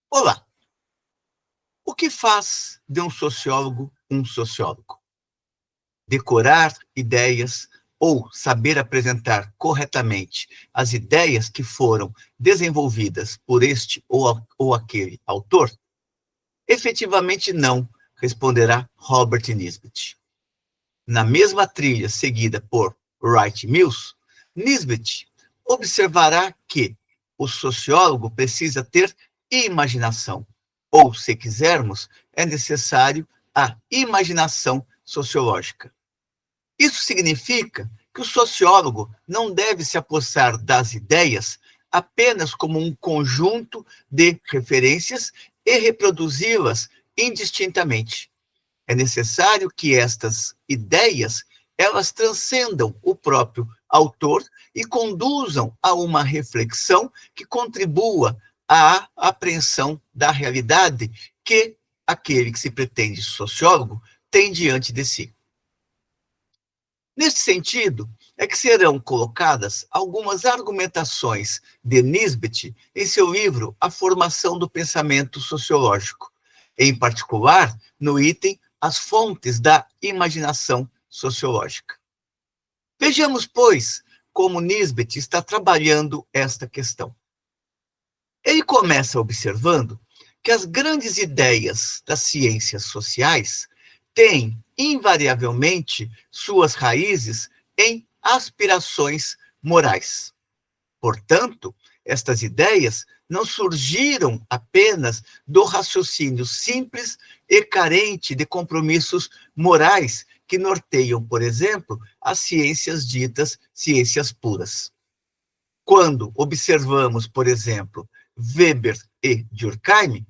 Olá! O que faz de um sociólogo um sociólogo? Decorar ideias ou saber apresentar corretamente as ideias que foram desenvolvidas por este ou aquele autor? Efetivamente não, responderá Robert Nisbet. Na mesma trilha seguida por Wright Mills, Nisbet observará que o sociólogo precisa ter imaginação, ou, se quisermos, é necessário a imaginação sociológica. Isso significa que o sociólogo não deve se apossar das ideias apenas como um conjunto de referências e reproduzi-las indistintamente. É necessário que estas ideias elas transcendam o próprio autor e conduzam a uma reflexão que contribua à apreensão da realidade que aquele que se pretende sociólogo tem diante de si. Neste sentido, é que serão colocadas algumas argumentações de Nisbet em seu livro A Formação do Pensamento Sociológico, em particular no item As Fontes da Imaginação Sociológica. Vejamos, pois, como Nisbet está trabalhando esta questão. Ele começa observando que as grandes ideias das ciências sociais têm, invariavelmente, suas raízes em aspirações morais. Portanto, estas ideias não surgiram apenas do raciocínio simples e carente de compromissos morais que norteiam, por exemplo, as ciências ditas ciências puras. Quando observamos, por exemplo, Weber e Durkheim,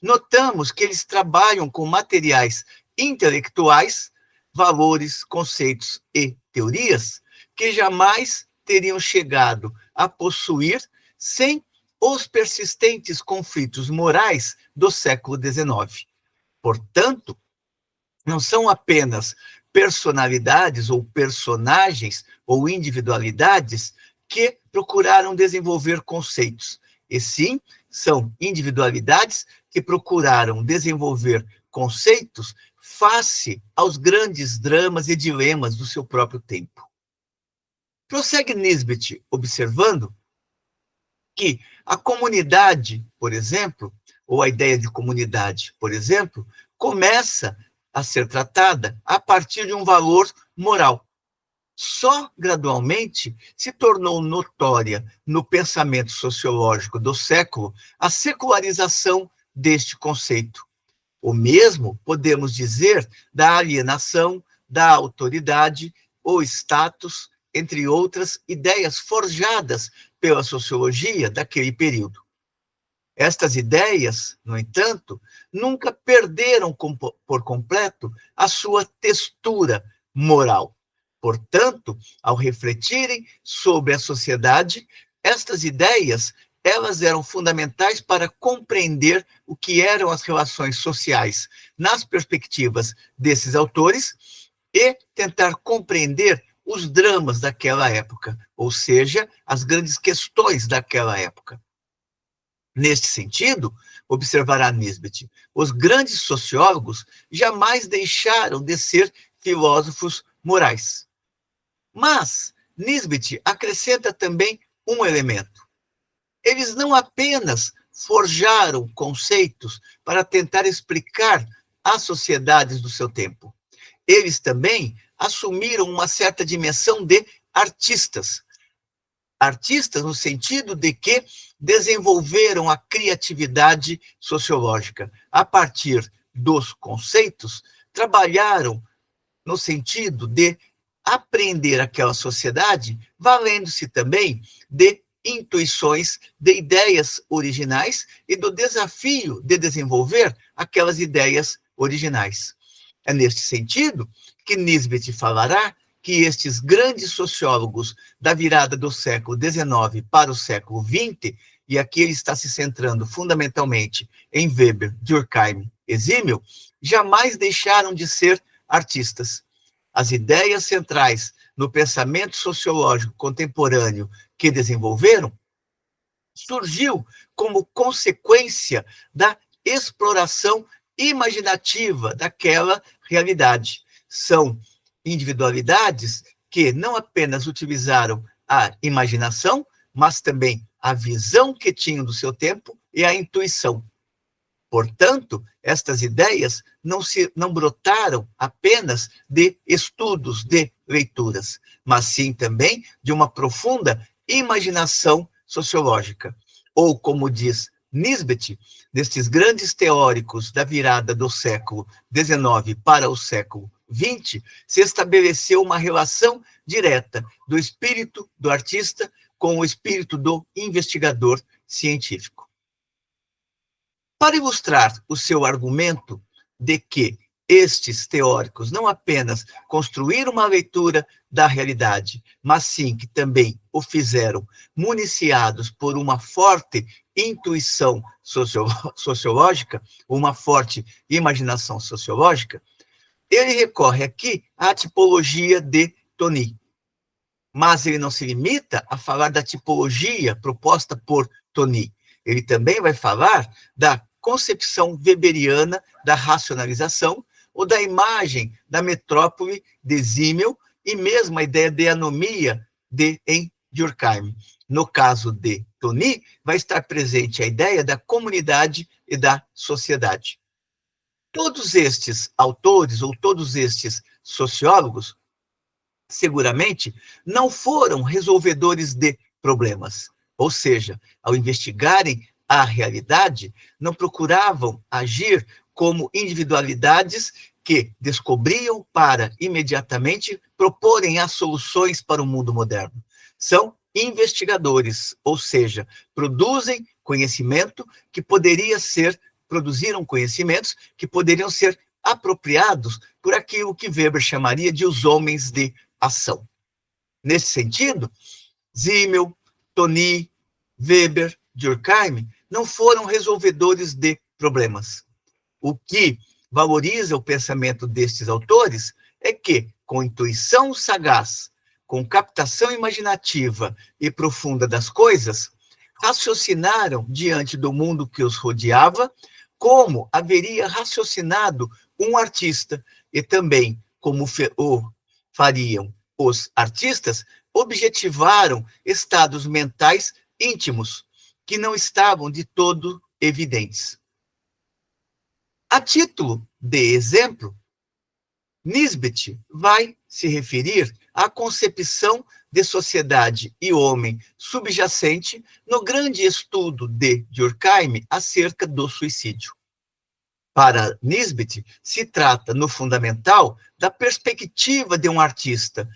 notamos que eles trabalham com materiais intelectuais, valores, conceitos e teorias que jamais teriam chegado a possuir sem os persistentes conflitos morais do século XIX. Portanto, não são apenas personalidades ou personagens ou individualidades que procuraram desenvolver conceitos, e sim são individualidades que procuraram desenvolver conceitos face aos grandes dramas e dilemas do seu próprio tempo. Prossegue Nisbet observando que a comunidade, por exemplo, ou a ideia de comunidade, por exemplo, começa a ser tratada a partir de um valor moral. Só gradualmente se tornou notória no pensamento sociológico do século a secularização deste conceito. O mesmo podemos dizer da alienação, da autoridade, ou status, entre outras ideias forjadas pela sociologia daquele período. Estas ideias, no entanto, nunca perderam por completo a sua textura moral. Portanto, ao refletirem sobre a sociedade, estas ideias elas eram fundamentais para compreender o que eram as relações sociais nas perspectivas desses autores e tentar compreender os dramas daquela época, ou seja, as grandes questões daquela época. Neste sentido, observará Nisbet, os grandes sociólogos jamais deixaram de ser filósofos morais. Mas Nisbet acrescenta também um elemento. Eles não apenas forjaram conceitos para tentar explicar as sociedades do seu tempo. Eles também assumiram uma certa dimensão de artistas. Artistas no sentido de que desenvolveram a criatividade sociológica. A partir dos conceitos, trabalharam no sentido de aprender aquela sociedade, valendo-se também de intuições, de ideias originais e do desafio de desenvolver aquelas ideias originais. É neste sentido que Nisbet falará que estes grandes sociólogos da virada do século XIX para o século XX, e aqui ele está se centrando fundamentalmente em Weber, Durkheim e Simmel, jamais deixaram de ser artistas. As ideias centrais no pensamento sociológico contemporâneo que desenvolveram surgiu como consequência da exploração imaginativa daquela realidade. São individualidades que não apenas utilizaram a imaginação, mas também a visão que tinham do seu tempo e a intuição. Portanto, estas ideias não brotaram apenas de estudos, de leituras, mas sim também de uma profunda imaginação sociológica. Ou, como diz Nisbet, destes grandes teóricos da virada do século XIX para o século XX, se estabeleceu uma relação direta do espírito do artista com o espírito do investigador científico. Para ilustrar o seu argumento de que estes teóricos não apenas construíram uma leitura da realidade, mas sim que também o fizeram municiados por uma forte intuição sociológica, uma forte imaginação sociológica, ele recorre aqui à tipologia de Tony. Mas ele não se limita a falar da tipologia proposta por Tony. Ele também vai falar da concepção weberiana da racionalização ou da imagem da metrópole de Simmel e mesmo a ideia de anomia em Durkheim. No caso de Tony, vai estar presente a ideia da comunidade e da sociedade. Todos estes autores ou todos estes sociólogos, seguramente, não foram resolvedores de problemas. Ou seja, ao investigarem a realidade, não procuravam agir como individualidades que descobriam para imediatamente proporem as soluções para o mundo moderno. São investigadores, ou seja, produziram conhecimentos que poderiam ser apropriados por aquilo que Weber chamaria de os homens de ação. Nesse sentido, Simmel, Tony, Weber, Durkheim não foram resolvedores de problemas. O que valoriza o pensamento destes autores é que, com intuição sagaz, com captação imaginativa e profunda das coisas, raciocinaram diante do mundo que os rodeava, como haveria raciocinado um artista, e também, como o fariam os artistas, objetivaram estados mentais íntimos, que não estavam de todo evidentes. A título de exemplo, Nisbet vai se referir à concepção de sociedade e homem subjacente no grande estudo de Durkheim acerca do suicídio. Para Nisbet, se trata, no fundamental, da perspectiva de um artista,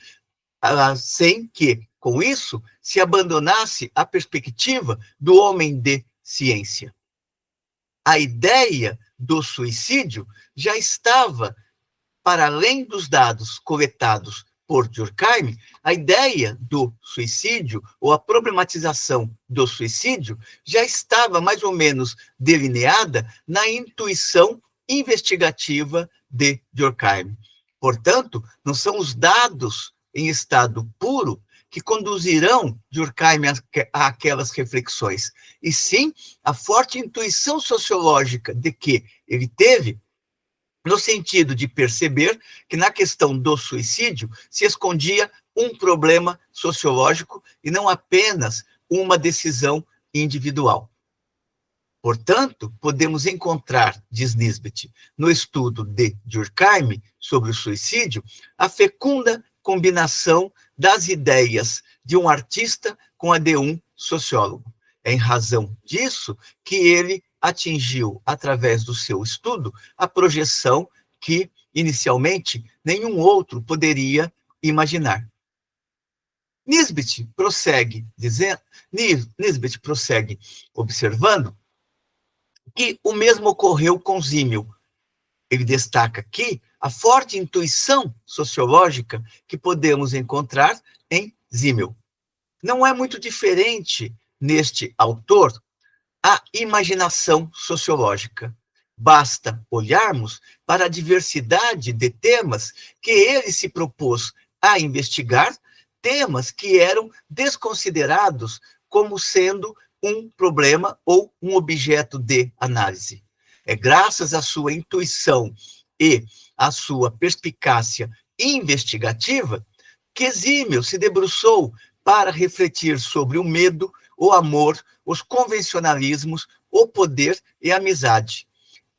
sem que, com isso, se abandonasse a perspectiva do homem de ciência. A ideia do suicídio já estava, para além dos dados coletados por Durkheim, a ideia do suicídio, ou a problematização do suicídio, já estava mais ou menos delineada na intuição investigativa de Durkheim. Portanto, não são os dados em estado puro que conduzirão Durkheim àquelas reflexões, e sim a forte intuição sociológica de que ele teve, no sentido de perceber que na questão do suicídio se escondia um problema sociológico e não apenas uma decisão individual. Portanto, podemos encontrar, diz Nisbet, no estudo de Durkheim sobre o suicídio, a fecunda combinação das ideias de um artista com a de um sociólogo. É em razão disso que ele atingiu, através do seu estudo, a projeção que, inicialmente, nenhum outro poderia imaginar. Nisbet prossegue observando que o mesmo ocorreu com Simmel. Ele destaca aqui a forte intuição sociológica que podemos encontrar em Simmel. Não é muito diferente neste autor a imaginação sociológica. Basta olharmos para a diversidade de temas que ele se propôs a investigar, temas que eram desconsiderados como sendo um problema ou um objeto de análise. É graças à sua intuição e à sua perspicácia investigativa que Exímio se debruçou para refletir sobre o medo, o amor, os convencionalismos, o poder e a amizade.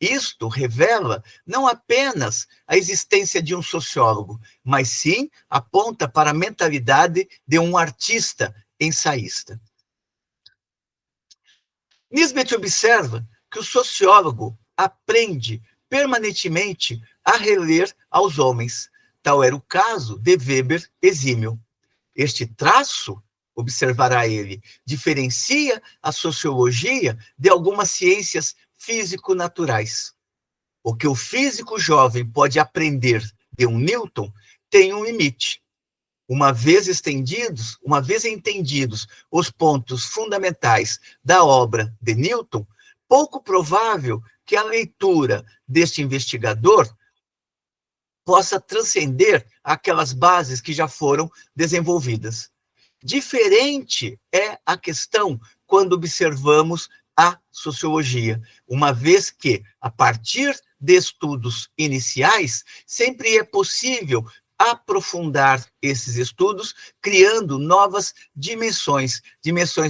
Isto revela não apenas a existência de um sociólogo, mas sim aponta para a mentalidade de um artista ensaísta. Nisbet observa que o sociólogo aprende permanentemente a reler aos homens. Tal era o caso de Weber Exímio. Este traço, observará ele, diferencia a sociologia de algumas ciências físico-naturais. O que o físico jovem pode aprender de um Newton tem um limite. Uma vez entendidos os pontos fundamentais da obra de Newton, pouco provável que a leitura deste investigador possa transcender aquelas bases que já foram desenvolvidas. Diferente é a questão quando observamos a sociologia, uma vez que, a partir de estudos iniciais, sempre é possível aprofundar esses estudos, criando novas dimensões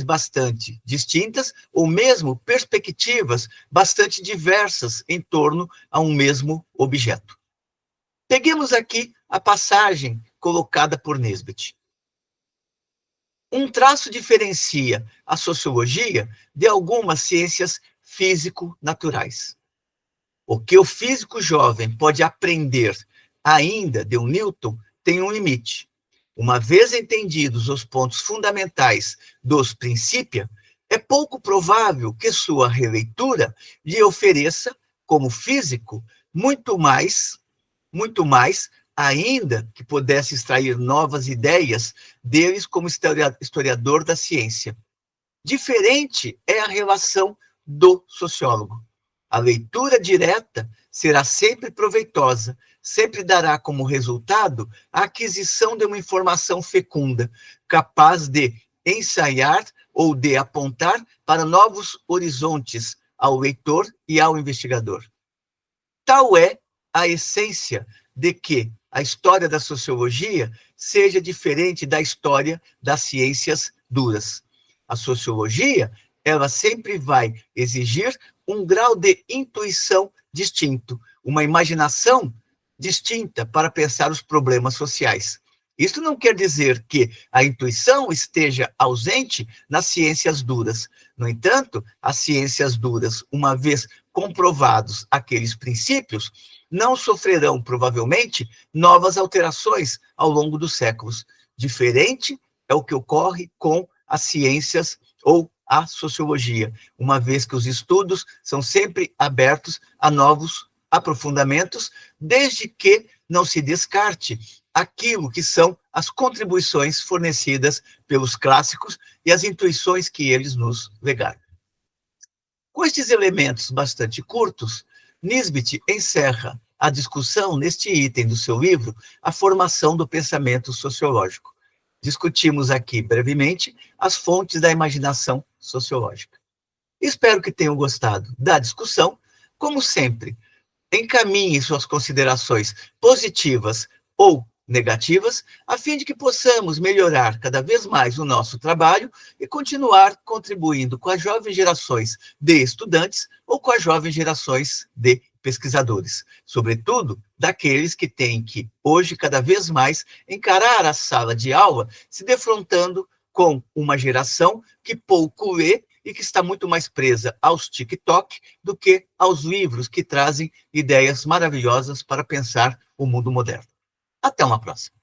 bastante distintas, ou mesmo perspectivas bastante diversas em torno a um mesmo objeto. Peguemos aqui a passagem colocada por Nisbet. Um traço diferencia a sociologia de algumas ciências físico-naturais. O que o físico jovem pode aprender ainda de um Newton tem um limite. Uma vez entendidos os pontos fundamentais dos Principia, é pouco provável que sua releitura lhe ofereça, como físico, muito mais, ainda que pudesse extrair novas ideias deles como historiador da ciência. Diferente é a relação do sociólogo. A leitura direta será sempre proveitosa, sempre dará como resultado a aquisição de uma informação fecunda, capaz de ensaiar ou de apontar para novos horizontes ao leitor e ao investigador. Tal é a essência de que a história da sociologia seja diferente da história das ciências duras. A sociologia, ela sempre vai exigir um grau de intuição distinto, uma imaginação distinta para pensar os problemas sociais. Isso não quer dizer que a intuição esteja ausente nas ciências duras. No entanto, as ciências duras, uma vez comprovados aqueles princípios, não sofrerão, provavelmente, novas alterações ao longo dos séculos. Diferente é o que ocorre com as ciências ou a sociologia, uma vez que os estudos são sempre abertos a novos aprofundamentos, desde que não se descarte aquilo que são as contribuições fornecidas pelos clássicos e as intuições que eles nos legaram. Com estes elementos bastante curtos, Nisbet encerra a discussão neste item do seu livro, A Formação do Pensamento Sociológico. Discutimos aqui brevemente as fontes da imaginação sociológica. Espero que tenham gostado da discussão. Como sempre, encaminhe suas considerações positivas ou negativas, a fim de que possamos melhorar cada vez mais o nosso trabalho e continuar contribuindo com as jovens gerações de estudantes ou com as jovens gerações de pesquisadores, sobretudo daqueles que têm que, hoje, cada vez mais, encarar a sala de aula se defrontando com uma geração que pouco lê e que está muito mais presa aos TikTok do que aos livros que trazem ideias maravilhosas para pensar o mundo moderno. Até uma próxima.